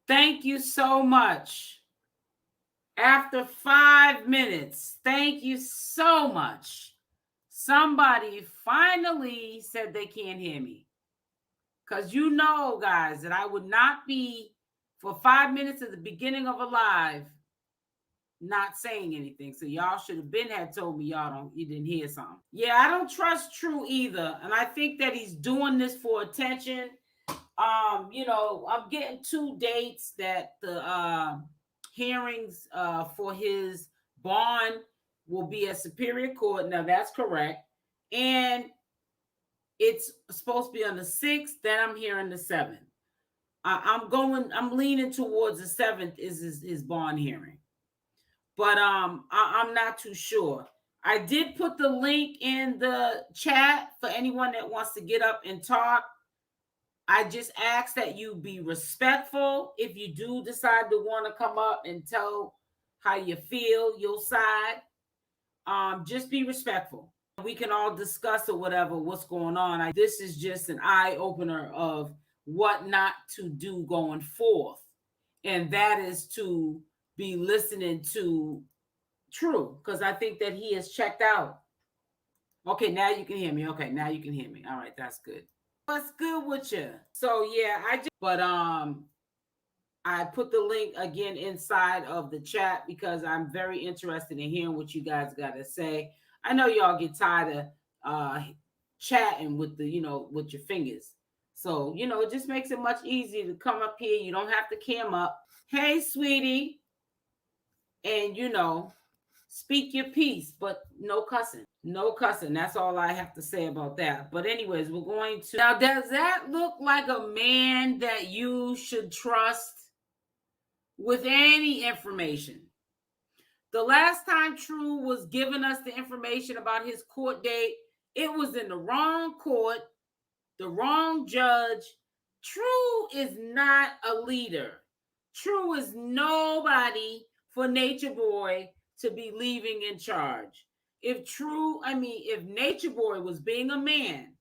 Thank you so much. After 5 minutes, thank you so much. Somebody finally said they can't hear me. Because you know, guys, that I would not be for 5 minutes at the beginning of a live not saying anything. So y'all should have had told me you didn't hear something. Yeah, I don't trust True either. And I think that he's doing this for attention. I'm getting 2 dates that the hearings for his bond will be at Superior Court. Now that's correct. And it's supposed to be on the 6th, then I'm hearing the 7th. I'm leaning towards the 7th is his bond hearing. But I'm not too sure. I did put the link in the chat for anyone that wants to get up and talk. I just ask that you be respectful. If you do decide to want to come up and tell how you feel, your side, just be respectful. We can all discuss or whatever, what's going on. This is just an eye-opener of what not to do going forth. And that is to be listening to True, because I think that he has checked out. Okay, now you can hear me. Okay, now you can hear me. All right, that's good. What's good with you? So yeah, I put the link again inside of the chat because I'm very interested in hearing what you guys got to say. I know y'all get tired of chatting with with your fingers. So, it just makes it much easier to come up here. You don't have to cam up. Hey, sweetie. And, speak your piece, but no cussing. No cussing. That's all I have to say about that. But anyways, we're going to... Now, does that look like a man that you should trust with any information? The last time True was giving us the information about his court date, it was in the wrong court, the wrong judge. True is not a leader. True is nobody for Natureboy to be leaving in charge. If Natureboy was being a man,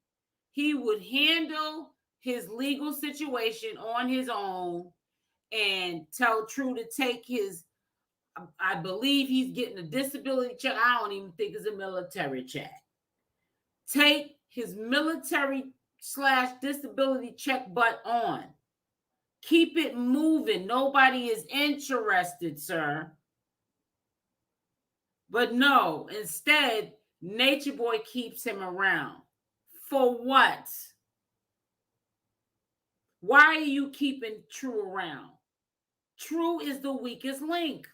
he would handle his legal situation on his own and tell True to take his, I believe he's getting a disability check. I don't even think it's a military check. Take his military/disability check butt on. Keep it moving. Nobody is interested, sir. But no, instead, Natureboy keeps him around. For what? Why are you keeping True around? True is the weakest link.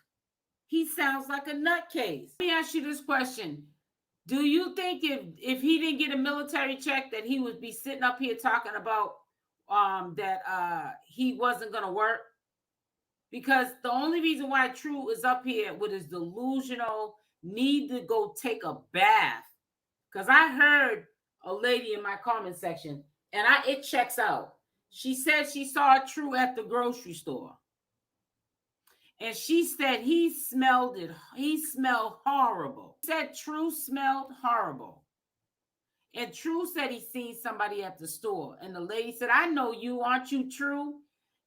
He sounds like a nutcase. Let me ask you this question. Do you think if he didn't get a military check that he would be sitting up here talking about that he wasn't going to work? Because the only reason why True is up here with his delusional need to go take a bath, because I heard a lady in my comment section, and it checks out. She said she saw True at the grocery store. And she said he smelled horrible. She said True smelled horrible. And True said he seen somebody at the store. And the lady said, I know you, aren't you True?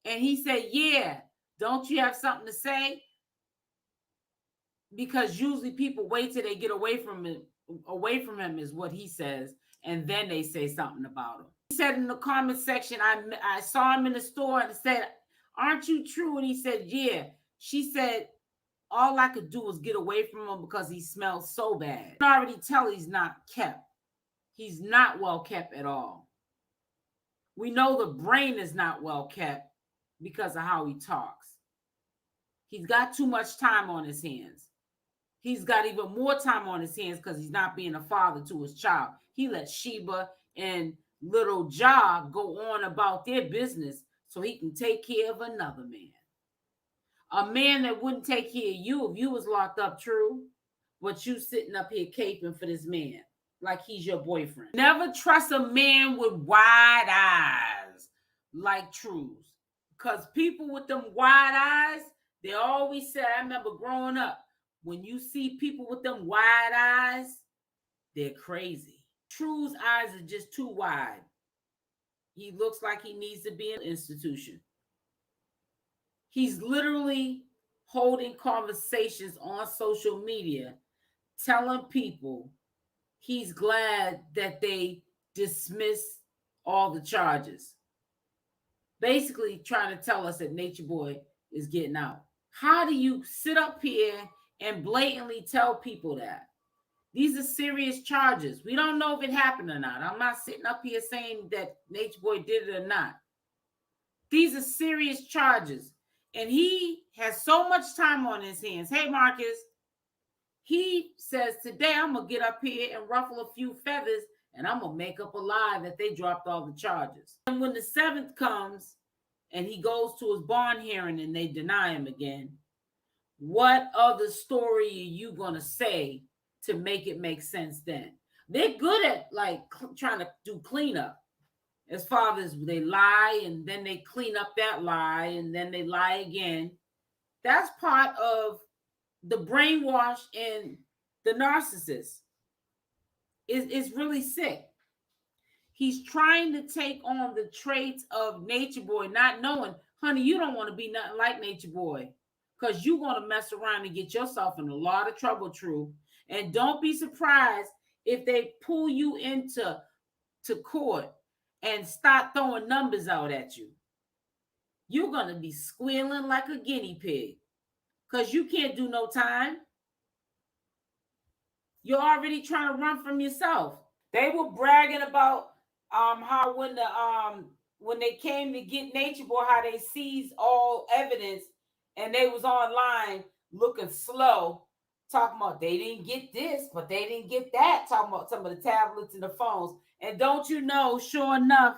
And he said, yeah. Don't you have something to say? Because usually people wait till they get away from him is what he says. And then they say something about him. He said in the comment section, I saw him in the store and said, aren't you True? And he said, yeah. She said, all I could do was get away from him because he smells so bad. You can already tell he's not kept. He's not well kept at all. We know the brain is not well kept because of how he talks. He's got too much time on his hands. He's got even more time on his hands because he's not being a father to his child. He let Sheba and little Ja go on about their business so he can take care of another man. A man that wouldn't take care of you if you was locked up, True, but you sitting up here caping for this man like he's your boyfriend. Never trust a man with wide eyes like True's, because people with them wide eyes, they always say, I remember growing up, when you see people with them wide eyes, they're crazy. True's eyes are just too wide. He looks like he needs to be in an institution. He's literally holding conversations on social media, telling people he's glad that they dismissed all the charges. Basically trying to tell us that Nature Boy is getting out. How do you sit up here and blatantly tell people that? These are serious charges. We don't know if it happened or not. I'm not sitting up here saying that Nature Boy did it or not. These are serious charges. And he has so much time on his hands. Hey, Marcus. He says, today I'm going to get up here and ruffle a few feathers and I'm going to make up a lie that they dropped all the charges. And when the 7th comes and he goes to his bond hearing and they deny him again, what other story are you going to say to make it make sense then? They're good at like trying to do cleanup. As far as they lie and then they clean up that lie and then they lie again. That's part of the brainwash and the narcissist. Is really sick. He's trying to take on the traits of Nature Boy, not knowing, honey, you don't want to be nothing like Nature Boy because you're going to mess around and get yourself in a lot of trouble, True. And don't be surprised if they pull you into court and start throwing numbers out at you. You're going to be squealing like a guinea pig because you can't do no time. You're already trying to run from yourself. They were bragging about how when they came to get Nature Boy, how they seized all evidence and they was online looking slow, talking about they didn't get this, but they didn't get that, talking about some of the tablets and the phones. And don't you know, sure enough,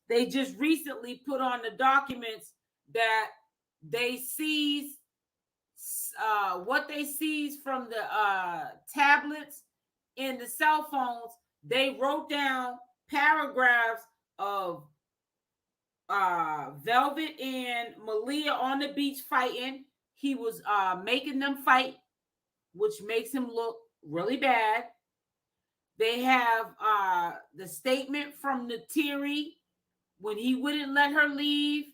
they just recently put on the documents that they seized what they seized from the tablets and the cell phones. They wrote down paragraphs of Velvet and Malia on the beach fighting. He was making them fight, which makes him look really bad. They have the statement from Natiri when he wouldn't let her leave.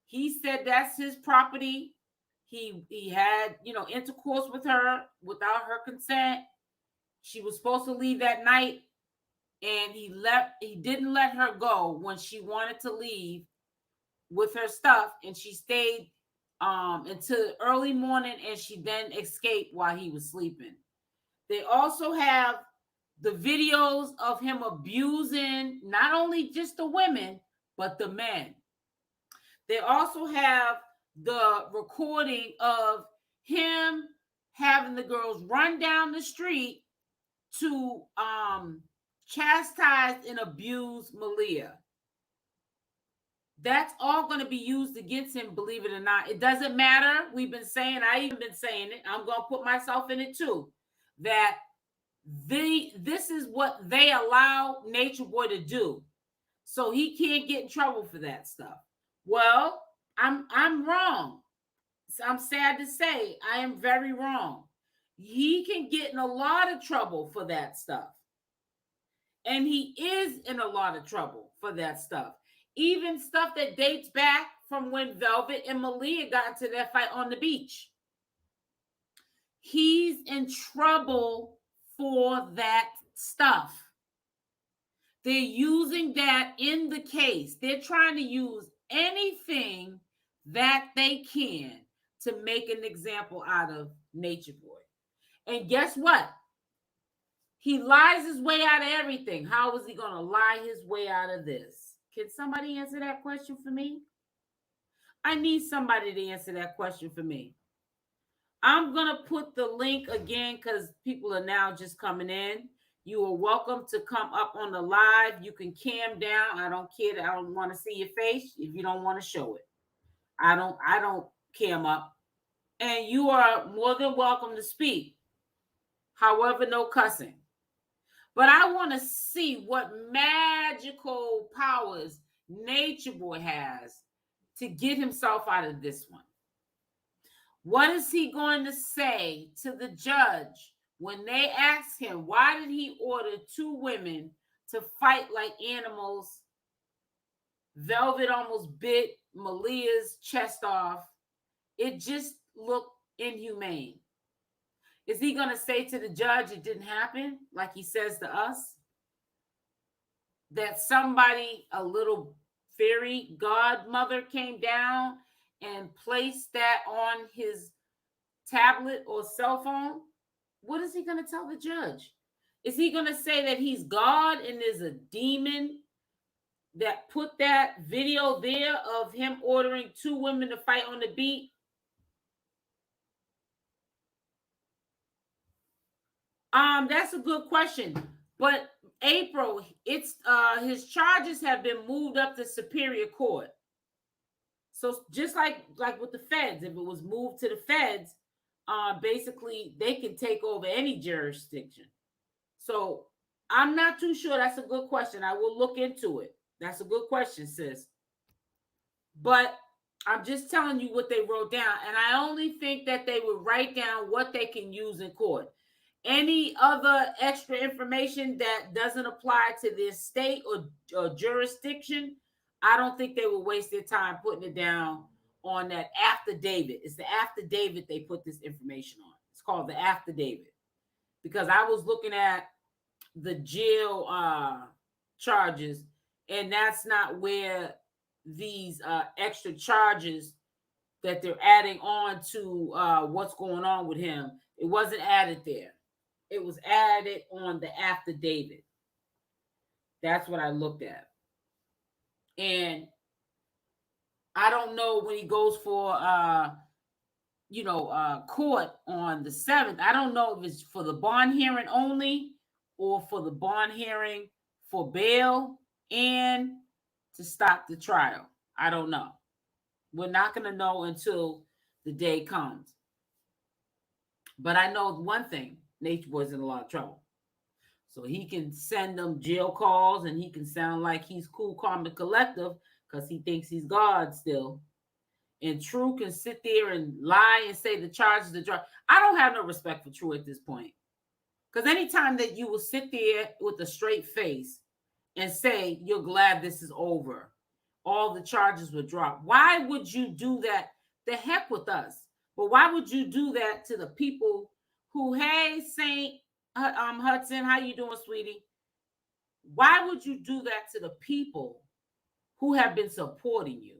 He said that's his property. He had, intercourse with her without her consent. She was supposed to leave that night, and he didn't let her go when she wanted to leave with her stuff, and she stayed until early morning, and she then escaped while he was sleeping. They also have the videos of him abusing not only just the women, but the men. They also have the recording of him having the girls run down the street to chastise and abuse Malia. That's all going to be used against him, believe it or not. It doesn't matter. We've been saying, I even been saying it. I'm going to put myself in it too. That this is what they allow Nature Boy to do. So he can't get in trouble for that stuff. Well, I'm wrong. I'm sad to say I am very wrong. He can get in a lot of trouble for that stuff. And he is in a lot of trouble for that stuff. Even stuff that dates back from when Velvet and Malia got into their fight on the beach. He's in trouble for that stuff. They're using that in the case. They're trying to use anything that they can to make an example out of Nature Boy. And guess what? He lies his way out of everything. How is he going to lie his way out of this? Can somebody answer that question for me? I need somebody to answer that question for me. I'm going to put the link again because people are now just coming in. You are welcome to come up on the live. You can cam down. I don't care. I don't want to see your face if you don't want to show it. I don't cam up. And you are more than welcome to speak. However, no cussing. But I want to see what magical powers Nature Boy has to get himself out of this one. What is he going to say to the judge when they ask him, why did he order 2 women to fight like animals? Velvet almost bit Malia's chest off. It just looked inhumane. Is he going to say to the judge it didn't happen, like he says to us? That somebody, a little fairy godmother, came down and placed that on his tablet or cell phone? What is he going to tell the judge? Is he going to say that he's God and there's a demon that put that video there of him ordering two women to fight on the beat? That's a good question. But April, it's his charges have been moved up to Superior Court. So just like with the feds, if it was moved to the feds, basically they can take over any jurisdiction. So I'm not too sure. That's a good question. I will look into it. That's a good question, sis. But I'm just telling you what they wrote down. And I only think that they would write down what they can use in court. Any other extra information that doesn't apply to their state or jurisdiction, I don't think they would waste their time putting it down on that affidavit. It's the affidavit they put this information on. It's called the affidavit. Because I was looking at the jail charges, and that's not where these extra charges that they're adding on to what's going on with him, it wasn't added there. It was added on the affidavit. That's what I looked at. And I don't know when he goes for court on the 7th. I don't know if it's for the bond hearing only or for the bond hearing for bail and to stop the trial. I don't know. We're not going to know until the day comes. But I know one thing, Natureboy's in a lot of trouble. So he can send them jail calls and he can sound like he's cool, calm, and collective because he thinks he's God still. And True can sit there and lie and say the charges are dropped. I don't have no respect for True at this point. Because anytime that you will sit there with a straight face and say you're glad this is over, all the charges were dropped. Why would you do that? The heck with us. But why would you do that to the people who, hey, Saint Hudson, how you doing, sweetie? Why would you do that to the people who have been supporting you?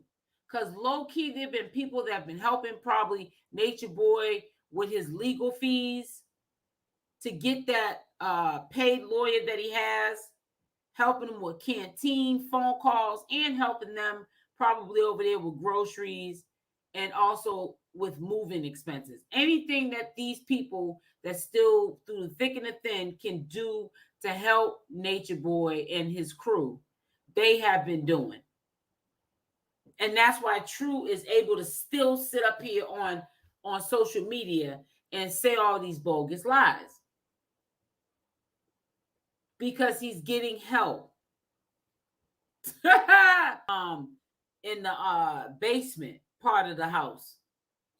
Because low-key, there have been people that have been helping probably Natureboy with his legal fees to get that paid lawyer that he has, helping them with canteen phone calls and helping them probably over there with groceries and also with moving expenses. Anything that these people that still through the thick and the thin can do to help Natureboy and his crew, they have been doing. And that's why True is able to still sit up here on social media and say all these bogus lies. Because he's getting help. In the basement part of the house.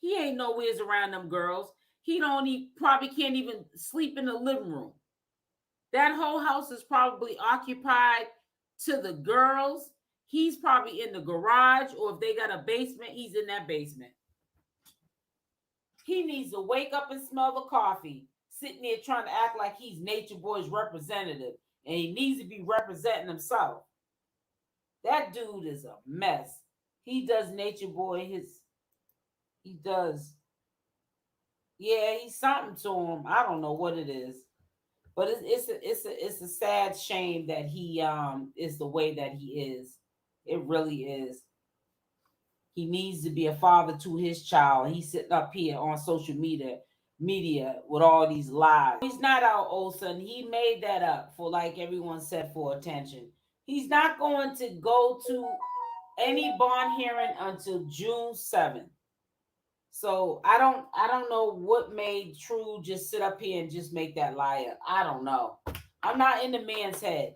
He ain't nowhere's around them girls. He probably can't even sleep in the living room. That whole house is probably occupied to the girls. He's probably in the garage, or if they got a basement, he's in that basement. He needs to wake up and smell the coffee, sitting there trying to act like he's Natureboy's representative, and he needs to be representing himself. That dude is a mess. He does Natureboy he does. Yeah, he's something to him. I don't know what it is. But it's a sad shame that he is the way that he is. It really is. He needs to be a father to his child. He's sitting up here on social media with all these lies. He's not our old son. He made that up for, like everyone said, for attention. He's not going to go to any bond hearing until June 7th. So I don't know what made True just sit up here and just make that lie up. I don't know. I'm not in the man's head.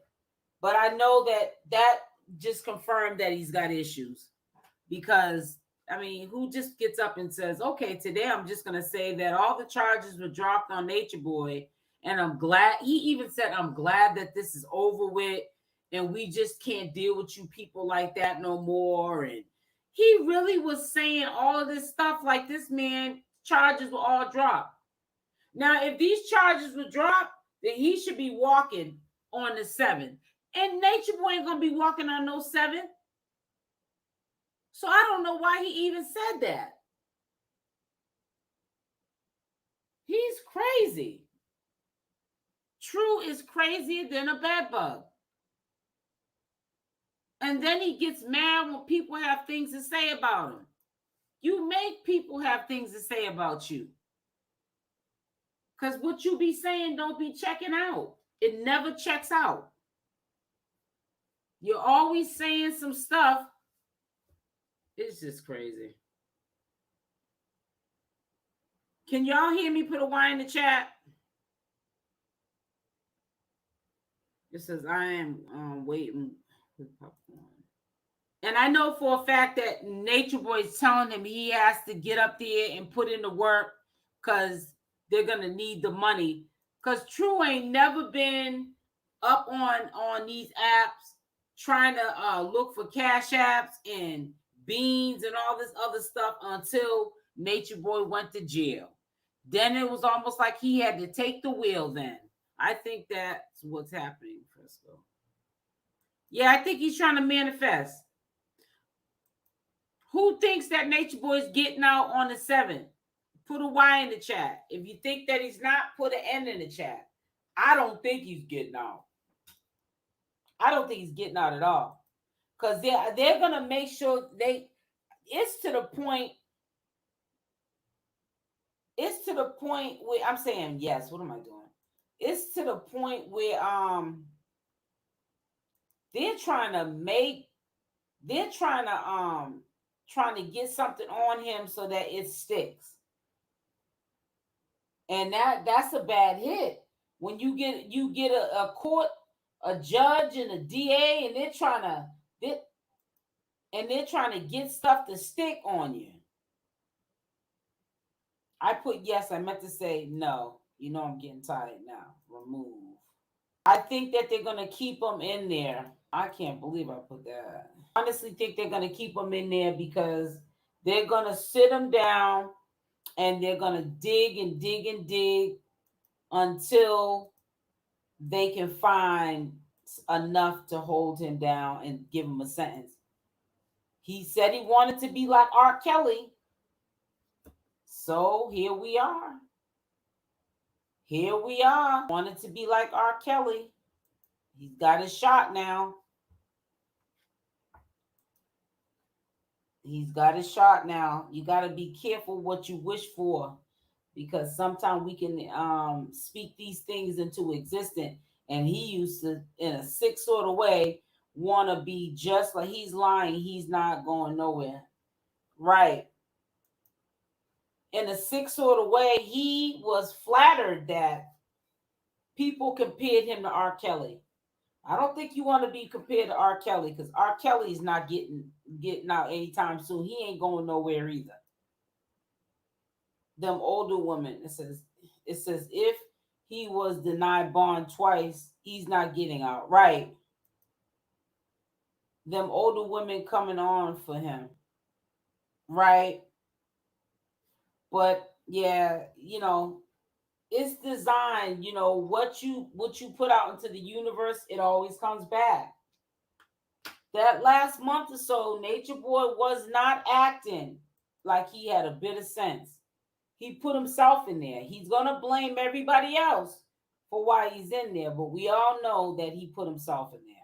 But I know that just confirmed that he's got issues. Because, I mean, who just gets up and says, okay, today I'm just going to say that all the charges were dropped on Natureboy. And I'm glad. He even said, I'm glad that this is over with. And we just can't deal with you people like that no more. And he really was saying all of this stuff like this man charges were all dropped. Now, if these charges were dropped, then he should be walking on the 7. And Natureboy ain't gonna be walking on no 7. So I don't know why he even said that. He's crazy. True is crazier than a bed bug. And then he gets mad when people have things to say about him. You make people have things to say about you. Because what you be saying don't be checking out. It never checks out. You're always saying some stuff. It's just crazy. Can y'all hear me? Put a Y in the chat. It says, I am waiting with popcorn. And I know for a fact that Natureboy is telling him he has to get up there and put in the work because they're going to need the money. Because True ain't never been up on these apps trying to look for cash apps and beans and all this other stuff until Natureboy went to jail. Then it was almost like he had to take the wheel then. I think that's what's happening, Frisco. Yeah, I think he's trying to manifest. Who thinks that Natureboy is getting out on the 7th? Put a Y in the chat. If you think that he's not, put an N in the chat. I don't think he's getting out. I don't think he's getting out at all. Because they're going to make sure it's to the point where I'm saying yes. What am I doing? It's to the point where they're trying to get something on him so that it sticks. And that's a bad hit. When you get a court, a judge and a DA, and they're trying to get stuff to stick on you. I put yes, I meant to say no. You know I'm getting tired now. Remove. I think that they're going to keep them in there. I can't believe I put that. I honestly think they're going to keep them in there because they're going to sit them down and they're going to dig and dig and dig until they can find enough to hold him down and give him a sentence. He said he wanted to be like R. Kelly. So here we are. Wanted to be like R. Kelly. He's got his shot now. You got to be careful what you wish for, because sometimes we can speak these things into existence. And he used to, in a sick sort of way, want to be just like he's lying. He's not going nowhere. Right. In a sick sort of way, he was flattered that people compared him to R. Kelly. I don't think you want to be compared to R. Kelly, because R. Kelly is not getting out anytime soon. He ain't going nowhere either. Them older women, it says if he was denied bond twice, he's not getting out. Right. Them older women coming on for him. Right. But yeah, it's designed, what you put out into the universe, it always comes back. That last month or so, Natureboy was not acting like he had a bit of sense. He put himself in there. He's going to blame everybody else for why he's in there, but we all know that he put himself in there.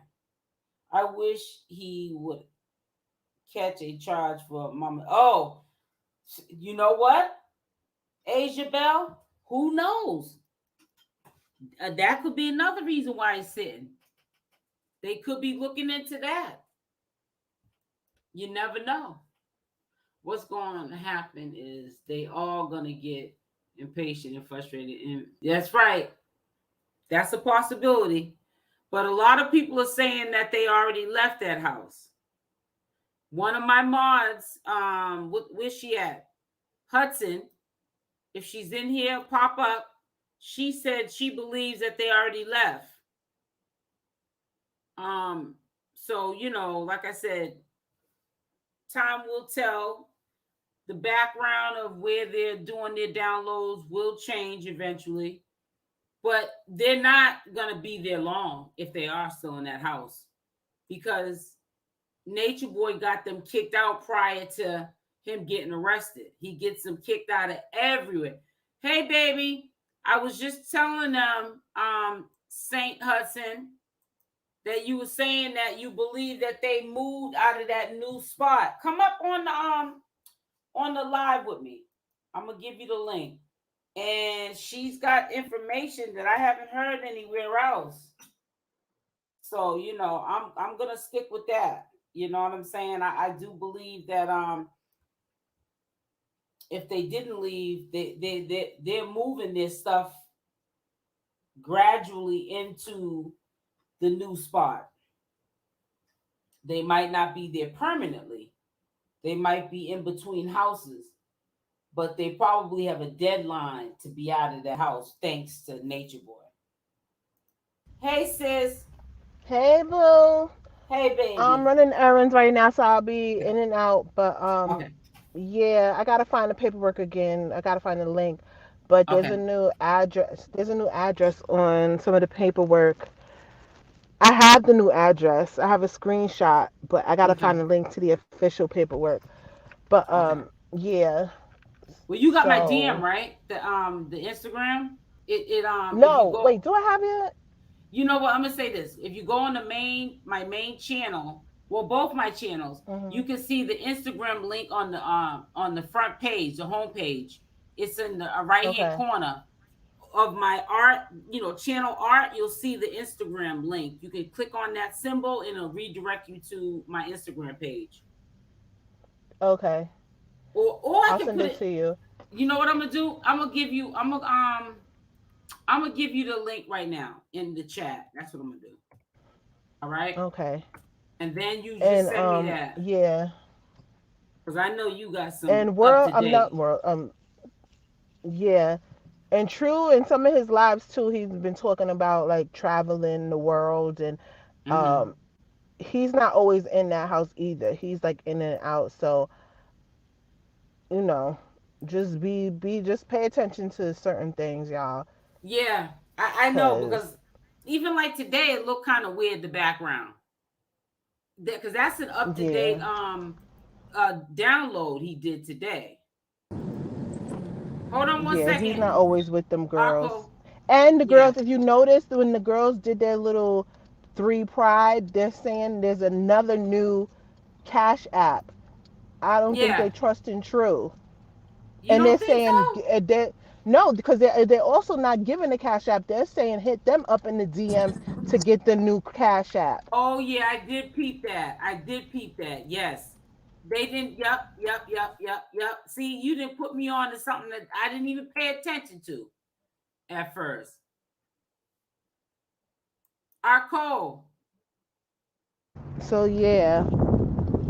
I wish he would catch a charge for mama. Oh, you know what? Asia Bell, who knows? That could be another reason why he's sitting. They could be looking into that. You never know. What's going to happen is they all going to get impatient and frustrated. And that's right. That's a possibility. But a lot of people are saying that they already left that house. One of my mods, where's she at? Hudson. If she's in here, pop up. She said she believes that they already left. So, like I said, time will tell. The background of where they're doing their downloads will change eventually, but they're not going to be there long if they are still in that house, because Nature Boy got them kicked out prior to him getting arrested. He gets them kicked out of everywhere. Hey, baby, I was just telling them, Saint Hudson, that you were saying that you believe that they moved out of that new spot. Come up on the live with me. I'm gonna give you the link. And she's got information that I haven't heard anywhere else. So, I'm gonna stick with that. You know what I'm saying? I do believe that if they didn't leave, they're moving this stuff gradually into the new spot. They might not be there permanently. They might be in between houses, but they probably have a deadline to be out of the house thanks to Nature Boy. Hey, sis. Hey, boo. Hey, I'm baby. running errands right now, so I'll be in and out. But Okay. yeah, I gotta find the paperwork again. I gotta find the link. But there's a Okay. new address. There's a new address on some of the paperwork. I have the new address. I have a screenshot, but I gotta Okay. find the link to the official paperwork. But Okay. yeah. Well, you got my DM, So right? The Instagram. If you no, go, wait. Do I have it? you know what? I'm gonna say this. If you go on my main channel, well, both my channels, you Hmm. can see the Instagram link on the front page, the home page. It's in the right hand Okay. corner of my art, channel art. You'll see the Instagram link. You can click on that symbol and it'll redirect you to my Instagram page. Okay. Or I I'll can send put it it. to you. You know what I'm gonna do? I'm gonna give you the link right now in the chat. That's what I'm gonna do. All right. Okay. And then you just And send me that, yeah. because I know you got some And up world, to I'm not date. world. Yeah. And True, in some of his lives too, he's been talking about like traveling the world, and Mm-hmm. um, he's not always in that house either. He's like in and out. So you know, just just pay attention to certain things, y'all, Yeah, I know, cause because even like today, it looked kind of weird, the background, because that's an up to date yeah, download he did today. Hold on one yeah, he's second, not always with them girls. Arco. And the Yeah, girls, if you noticed, when the girls did their little three pride, they're saying there's another new Cash App. I don't think yeah. they trust in True. You And they're don't think saying so? that no, because they're also not giving the Cash App. They're saying hit them up in the DMs to get the new Cash App. Oh yeah, I did peep that. I did peep that. Yes. They didn't. Yep, yep, yep, yep, yep. See, you didn't put me on to something that I didn't even pay attention to at first. Arco. So yeah,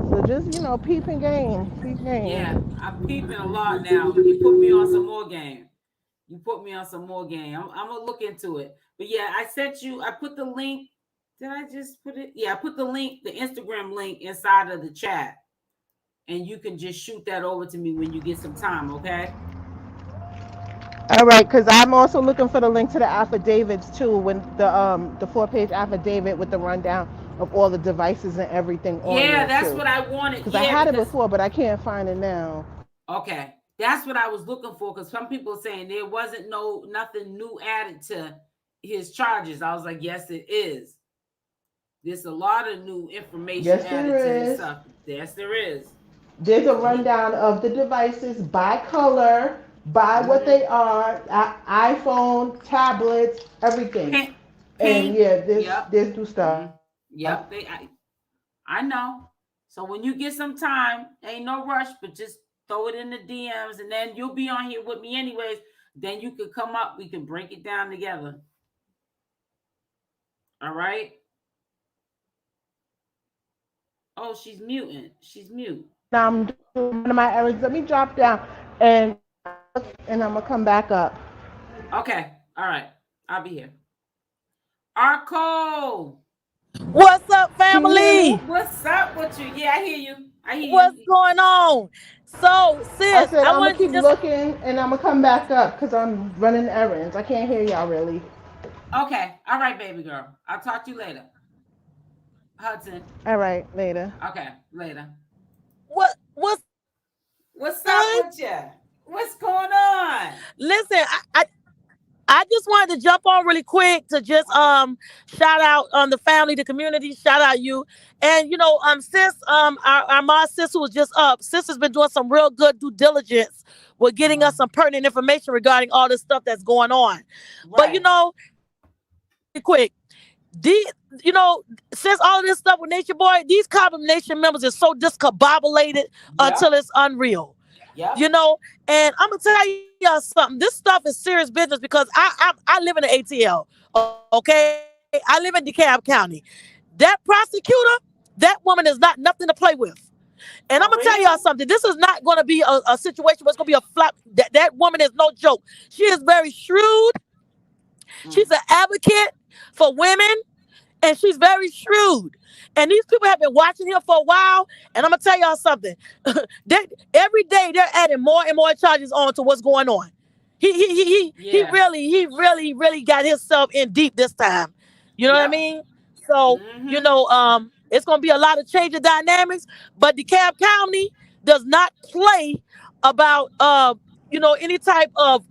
so just peep and game, peep Yeah, game. I'm peeping a lot now. You put me on some more game. You put me on some more game. I'm gonna look into it. But yeah, I sent you. I put the link. Did I just put it? Yeah, I put the link, the Instagram link, inside of the chat, and you can just shoot that over to me when you get some time. Okay? All right, because I'm also looking for the link to the affidavits too, when the 4-page affidavit with the rundown of all the devices and everything on Yeah, there that's too. what I wanted. Because I Yeah, had it because before, but I can't find it now. okay, that's what I was looking for. Because some people are saying there wasn't nothing new added to his charges. I was like, yes, it is. There's a lot of new information Yes, added to there his is. stuff. Yes, there is. There's a Yeah. rundown of the devices by color, by what Mm-hmm. they are, iPhone, tablets, everything. Pink, And pink. yeah, Yep. there's new stuff. Mm-hmm. Yep. I know. So when you get some time, ain't no rush, but just throw it in the DMs, and then you'll be on here with me anyways. Then you can come up. We can break it down together. All right. Oh, she's muting. She's mute. Now I'm doing one of my errands. Let me drop down and I'm gonna come back up. Okay. All right. I'll be here. Arco, What's up, Can you hear me? family? what's up with you? Yeah, I hear you. I hear What's you. going on? So, I sis, said I I'm gonna wanted to keep just looking and I'm gonna come back up because I'm running errands. I can't hear y'all really. Okay. All right, baby girl. I'll talk to you later. Hudson. All right, later. Okay, later. what's What's up good? with you? What's going on? Listen, I just wanted to jump on really quick to just Uh-huh. shout out the family, the community, shout out you. And sis, our mom sis who was just up, sis has been doing some real good due diligence with getting Uh-huh. us some pertinent information regarding all this stuff that's going on. But Right. really quick, the you know, since all of this stuff with Nature Boy, these combination members is so discombobulated Yep. until it's unreal. Yep. You know, and I'm gonna tell y'all something. This stuff is serious business because I live in the ATL. Okay, I live in DeKalb County. That prosecutor, that woman is not nothing to play with. And I'm gonna tell y'all For something. This real? is not gonna be a situation where it's gonna be a flap. That woman is no joke. She is very shrewd. She's an Mm. advocate for women, and she's very shrewd. And these people have been watching him for a while. And I'm gonna tell y'all something. they, every day they're adding more and more charges on to what's going on. Yeah. He really got himself in deep this time. You know what I Yep. mean? So Mm-hmm. it's gonna be a lot of change of dynamics. But DeKalb County does not play about any type of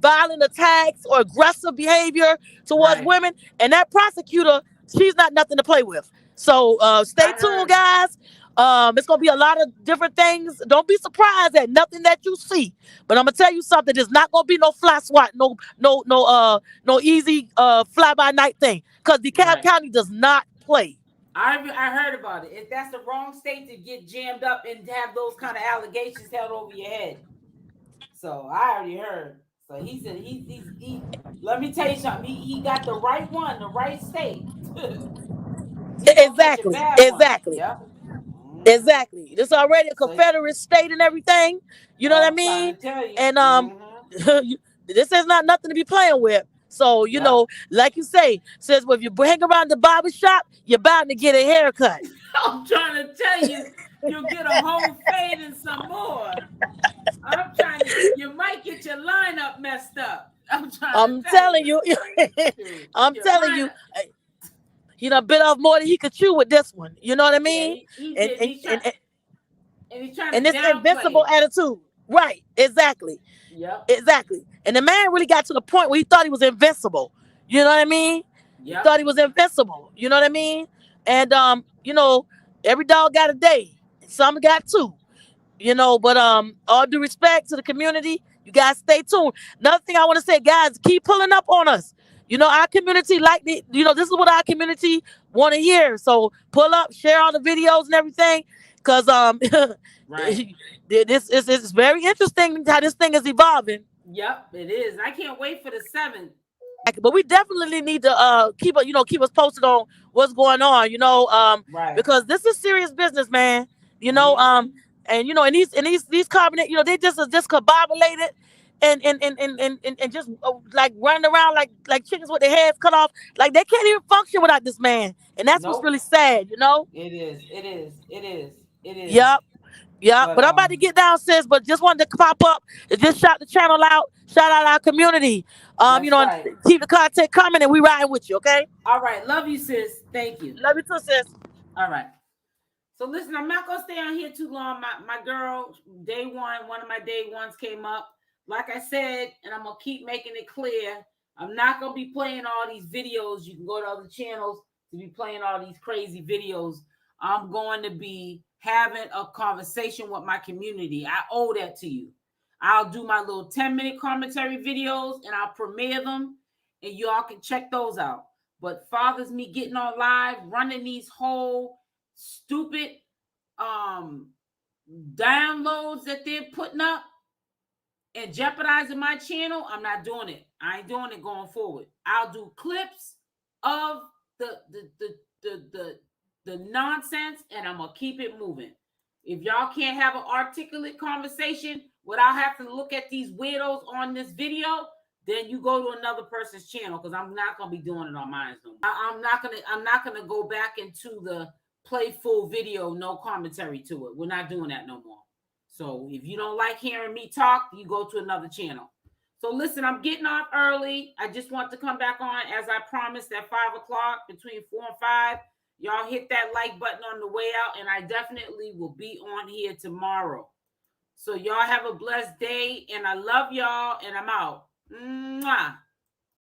violent attacks or aggressive behavior towards Right. women. And that prosecutor, she's not nothing to play with. So stay I tuned, heard. guys. It's gonna be a lot of different things. Don't be surprised at nothing that you see. But I'm gonna tell you something. There's not gonna be no fly swat, no easy fly by night thing. Cause DeKalb Right. County does not play. I heard about it. If that's the wrong state to get jammed up and have those kind of allegations held over your head. So I already heard. So he said he let me tell you something. He got the right one, the right state. He gonna catch a Exactly, bad one. exactly. Yep. Mm-hmm. Exactly. This already a So Confederate state and everything. You know what I I'm trying mean? to tell you. And Mm-hmm. this is not nothing to be playing with. So, Yep. like you say, says well, if you hang around the barber shop, you're bound to get a haircut. I'm trying to tell you, you'll get a whole fade and some more. I'm trying to. You might get your lineup messed up. I'm trying to I'm tell telling you. you, Shoot, I'm your telling you, lineup. he done bit off more than he could chew with this one. You know what I Yeah, mean? he And did. and He's trying, and, and, and he's trying and to this downplay invincible it. attitude. Right, exactly. Yep. Exactly. And the man really got to the point where he thought he was invincible. You know what I mean? He Yep. thought he was invincible. You know what I mean? And every dog got a day. Some got two. But all due respect to the community, you guys stay tuned. Another thing I want to say, guys, keep pulling up on us. Our community this is what our community want to hear. So pull up, share all the videos and everything. Cause Right. this is very interesting how this thing is evolving. Yep. It is. I can't wait for the 7th. But we definitely need to keep us posted on what's going on, Right. because this is serious business, man. You know, Mm-hmm. and these carbonate, they just are discombobulated and just like running around like chickens with their heads cut off. Like they can't even function without this man. And that's what's Nope. really sad. It is. It is. It is. It is. Yep. Yeah, But but I'm about to get down, sis. But just wanted to pop up and just shout the channel out, shout out our community. That's And right. keep the content coming, and we riding with you, okay? All right. Love you, sis. Thank you. Love you too, sis. All right. So listen, I'm not gonna stay on here too long. My girl, one of my day ones came up. Like I said, and I'm gonna keep making it clear. I'm not gonna be playing all these videos. You can go to other channels to be playing all these crazy videos. I'm going to be having a conversation with my community. I owe that to you. I'll do my little 10-minute commentary videos and I'll premiere them, and y'all can check those out. But fathers, me getting on live, running these whole stupid um downloads that they're putting up and jeopardizing my channel, I'm not doing it. I ain't doing it going forward. I'll do clips of the nonsense, and I'm gonna keep it moving. If y'all can't have an articulate conversation without having to look at these weirdos on this video, then you go to another person's channel, because I'm not gonna be doing it on mine no more. I'm not gonna go back into play full video, no commentary to it. We're not doing that no more. So if you don't like hearing me talk, you go to another channel. So listen, I'm getting off early. I just want to come back on as I promised at 5 o'clock, between 4 and 5. Y'all hit that like button on the way out, and I definitely will be on here tomorrow. So y'all have a blessed day, and I love y'all, and I'm out. Mwah.